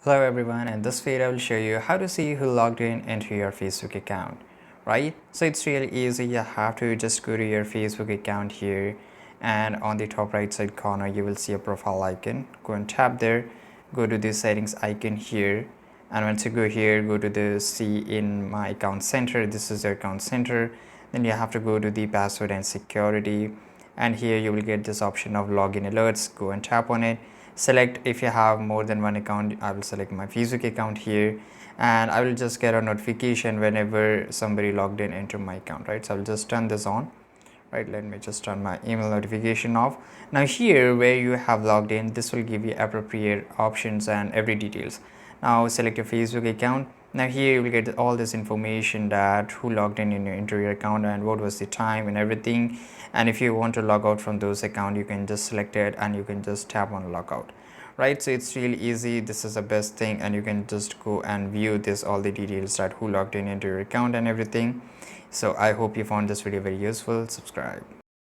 Hello everyone, in this video I will show you how to see who logged in into your Facebook account, right? So it's really easy. You have to just go to your Facebook account here, and on the top right side corner you will see a profile icon. Go and tap there, go to the settings icon here, and once you go here, go to the see in my account center. This is your account center. Then you have to go to the password and security, and here you will get this option of login alerts. Go and tap on it. Select if you have more than one account. I will select my Facebook account here, and I will just get a notification whenever somebody logged in into my account, right? So I'll just turn this on, right? Let me just turn my email notification off. Now here where you have logged in, this will give you appropriate options and every details. Now select your Facebook account. Now here you will get all this information that who logged in into your account and what was the time and everything. And if you want to log out from those account, you can just select it and you can just tap on logout, right? So it's really easy. This is the best thing, and you can just go and view this all the details that who logged in into your account and everything. So I hope you found this video very useful. Subscribe.